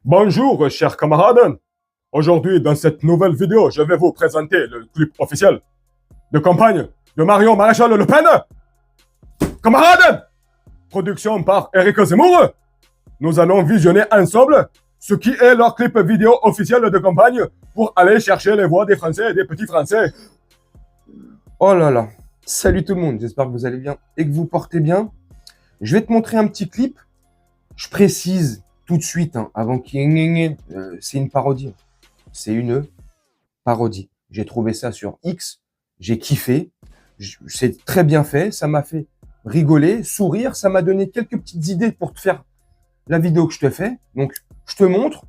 Bonjour, chers camarades. Aujourd'hui, dans cette nouvelle vidéo, je vais vous présenter le clip officiel de campagne de Marion Maréchal Le Pen. Camarades, production par Eric Zemmour. Nous allons visionner ensemble ce qui est leur clip vidéo officiel de campagne pour aller chercher les voix des Français et des petits Français. Oh là là, salut tout le monde, j'espère que vous allez bien et que vous portez bien. Je vais te montrer un petit clip. Je précise tout de suite, avant qu'il y ait... c'est une parodie. C'est une parodie. J'ai trouvé ça sur X, j'ai kiffé, c'est très bien fait, ça m'a fait rigoler, sourire, ça m'a donné quelques petites idées pour te faire la vidéo que je te fais. Donc, je te montre,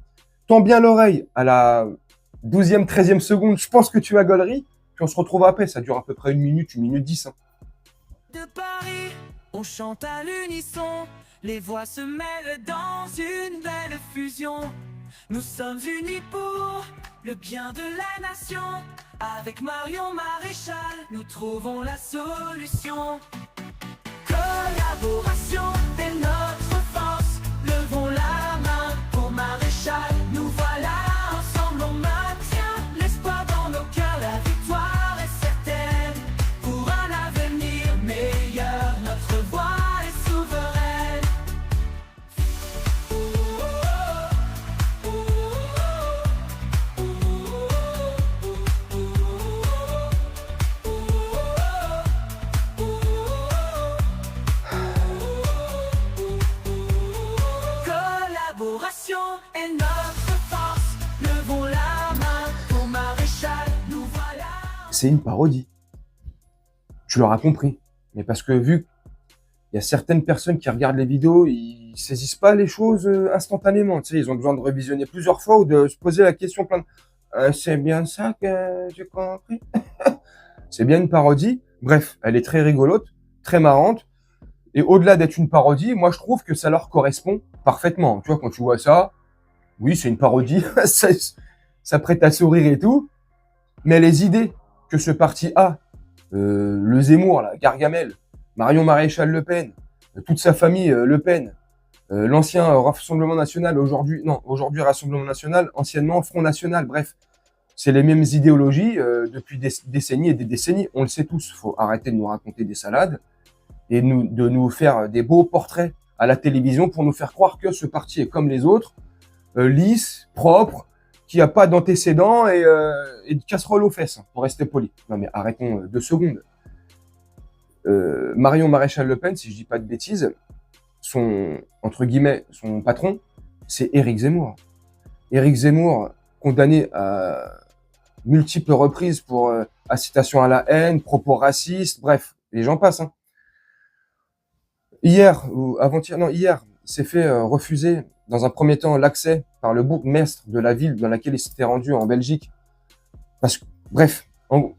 tends bien l'oreille à la 12e, 13e seconde, je pense que tu as gaulerie. Puis on se retrouve après, ça dure à peu près 1 minute 10. De Paris, on chante à l'unisson, les voix se mêlent dans une belle fusion. Nous sommes unis pour le bien de la nation. Avec Marion Maréchal, nous trouvons la solution. Collaboration est notre force. Levons la main pour Maréchal. Nous voilà ensemble, on maintient l'espoir dans nos cœurs. La victoire est certaine pour un avenir meilleur. Notre voix est souveraine. Collaboration est notre force. Levons la main pour Maréchal. Nous voilà. C'est une parodie. Tu l'auras compris. Mais parce que vu qu'il y a certaines personnes qui regardent les vidéos, ils saisissent pas les choses instantanément. Tu sais, ils ont besoin de revisionner plusieurs fois ou de se poser la question plein de... c'est bien ça que j'ai compris. C'est bien une parodie. Bref, elle est très rigolote, très marrante. Et au-delà d'être une parodie, moi je trouve que ça leur correspond parfaitement. Tu vois, quand tu vois ça, oui, c'est une parodie, ça prête à sourire et tout. Mais les idées que ce parti a, le Zemmour, là, Gargamel, Marion Maréchal Le Pen, toute sa famille Le Pen, l'ancien Rassemblement National, aujourd'hui Rassemblement National, anciennement Front National, bref. C'est les mêmes idéologies depuis des décennies et des décennies. On le sait tous, faut arrêter de nous raconter des salades et de nous faire des beaux portraits à la télévision pour nous faire croire que ce parti est comme les autres, lisse, propre, qui a pas d'antécédents et de casserole aux fesses, pour rester poli. Non mais arrêtons 2 secondes. Marion Maréchal Le Pen, si je dis pas de bêtises, entre guillemets, son patron, c'est Éric Zemmour. Éric Zemmour, condamné à multiples reprises pour incitation à la haine, propos racistes, bref, les gens passent. Hier, ou avant-hier, non, hier, s'est fait refuser dans un premier temps l'accès par le bourgmestre de la ville dans laquelle il s'était rendu en Belgique. Parce que, bref, tout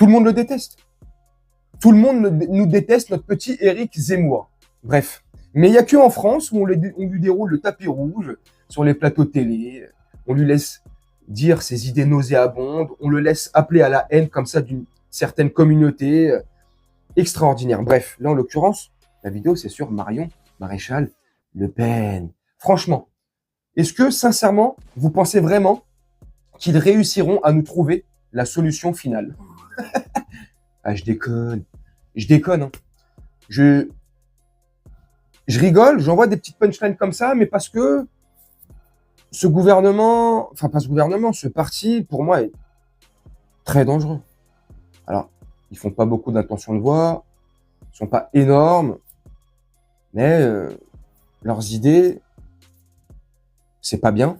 le monde le déteste. Tout le monde nous déteste, notre petit Éric Zemmour. Bref. Mais il n'y a que en France où on lui déroule le tapis rouge sur les plateaux télé. On lui laisse dire ses idées nauséabondes. On le laisse appeler à la haine comme ça d'une certaine communauté extraordinaire. Bref, là en l'occurrence, la vidéo c'est sur Marion Maréchal Le Pen. Franchement, est-ce que sincèrement, vous pensez vraiment qu'ils réussiront à nous trouver la solution finale? Ah, je déconne. Je rigole, j'envoie des petites punchlines comme ça, mais parce que ce gouvernement, enfin pas ce gouvernement, ce parti, pour moi, est très dangereux. Alors, ils font pas beaucoup d'intention de voix, ils sont pas énormes, mais leurs idées, c'est pas bien.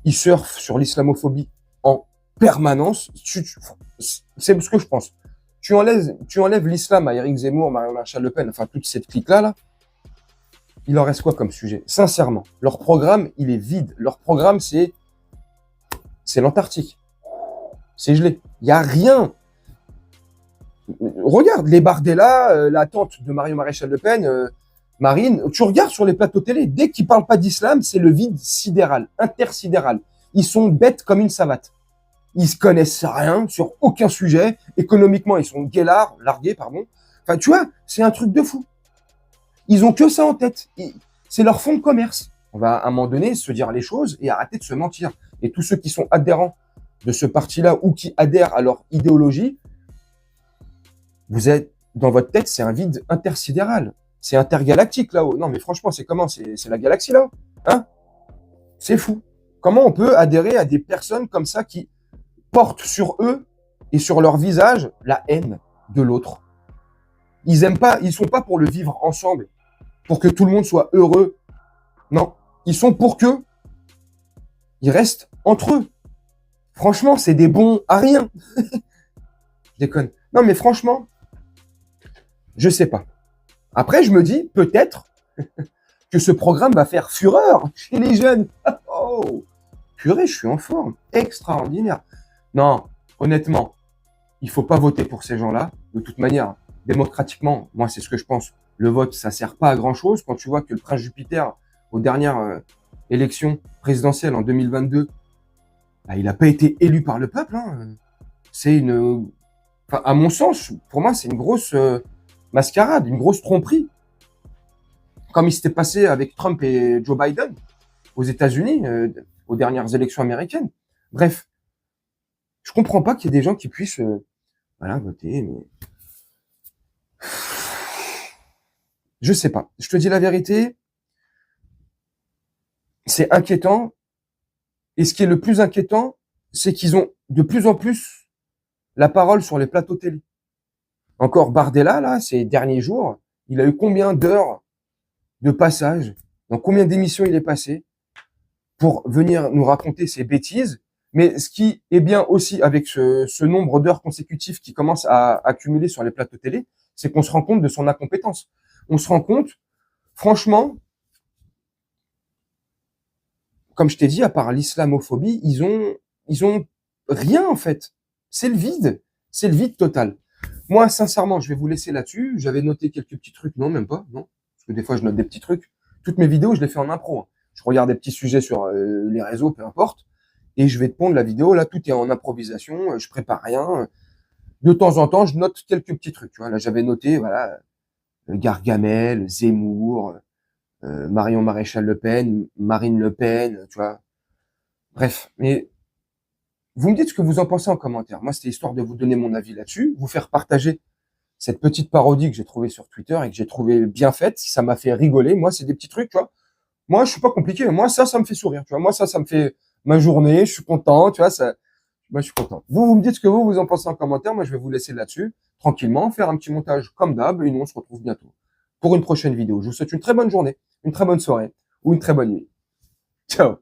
Ils surfent sur l'islamophobie en permanence. C'est ce que je pense. Tu enlèves l'islam à Éric Zemmour, Marion Maréchal Le Pen, enfin toute cette clique-là, il en reste quoi comme sujet? Sincèrement, leur programme, il est vide. Leur programme, c'est l'Antarctique. C'est gelé. Il n'y a rien. Regarde, les Bardella, la tante de Marion Maréchal Le Pen, Marine, tu regardes sur les plateaux télé, dès qu'ils parlent pas d'islam, c'est le vide sidéral, intersidéral. Ils sont bêtes comme une savate. Ils se connaissent rien sur aucun sujet. Économiquement, ils sont largués, pardon. Enfin, tu vois, c'est un truc de fou. Ils ont que ça en tête. C'est leur fond de commerce. On va à un moment donné se dire les choses et arrêter de se mentir. Et tous ceux qui sont adhérents de ce parti-là ou qui adhèrent à leur idéologie, vous êtes dans votre tête, c'est un vide intersidéral. C'est intergalactique là-haut. Non, mais franchement, c'est comment? C'est la galaxie là-haut, hein? C'est fou. Comment on peut adhérer à des personnes comme ça qui portent sur eux et sur leur visage la haine de l'autre? Ils aiment pas, ils sont pas pour le vivre ensemble, pour que tout le monde soit heureux. Non, ils sont pour que ils restent entre eux. Franchement, c'est des bons à rien. Je déconne. Non, mais franchement, je sais pas. Après, je me dis peut-être que ce programme va faire fureur chez les jeunes. Oh, purée, je suis en forme. Extraordinaire. Non, honnêtement, il faut pas voter pour ces gens-là. De toute manière, démocratiquement, moi, c'est ce que je pense. Le vote, ça sert pas à grand-chose. Quand tu vois que le prince Jupiter, aux dernières élections présidentielles en 2022, bah, il n'a pas été élu par le peuple. Hein. C'est une... Enfin, à mon sens, pour moi, c'est une grosse mascarade, une grosse tromperie. Comme il s'était passé avec Trump et Joe Biden aux États-Unis, aux dernières élections américaines. Bref, je comprends pas qu'il y ait des gens qui puissent voilà, voter, mais... Je sais pas. Je te dis la vérité, c'est inquiétant. Et ce qui est le plus inquiétant, c'est qu'ils ont de plus en plus la parole sur les plateaux télé. Encore Bardella, là, ces derniers jours, il a eu combien d'heures de passage, dans combien d'émissions il est passé pour venir nous raconter ces bêtises. Mais ce qui est bien aussi avec ce nombre d'heures consécutives qui commence à accumuler sur les plateaux télé, c'est qu'on se rend compte de son incompétence. On se rend compte, franchement, comme je t'ai dit, à part l'islamophobie, ils ont rien en fait. C'est le vide total. Moi, sincèrement, je vais vous laisser là-dessus. J'avais noté quelques petits trucs, non, même pas, non, parce que des fois je note des petits trucs. Toutes mes vidéos, je les fais en impro. Hein. Je regarde des petits sujets sur les réseaux, peu importe, et je vais te pondre la vidéo. Là, tout est en improvisation. Je prépare rien. De temps en temps, je note quelques petits trucs. Tu vois, là, j'avais noté, voilà, Gargamel, Zemmour. Marion Maréchal Le Pen, Marine Le Pen, tu vois. Bref, mais vous me dites ce que vous en pensez en commentaire. Moi, c'était histoire de vous donner mon avis là-dessus, vous faire partager cette petite parodie que j'ai trouvée sur Twitter et que j'ai trouvée bien faite, si ça m'a fait rigoler. Moi, c'est des petits trucs, tu vois. Moi, je suis pas compliqué. Moi, ça me fait sourire, tu vois. Moi, ça me fait ma journée. Je suis content, tu vois. Ça, moi, je suis content. Vous me dites ce que vous en pensez en commentaire. Moi, je vais vous laisser là-dessus, tranquillement, faire un petit montage comme d'hab, et nous, on se retrouve bientôt pour une prochaine vidéo. Je vous souhaite une très bonne journée, une très bonne soirée ou une très bonne nuit. Ciao.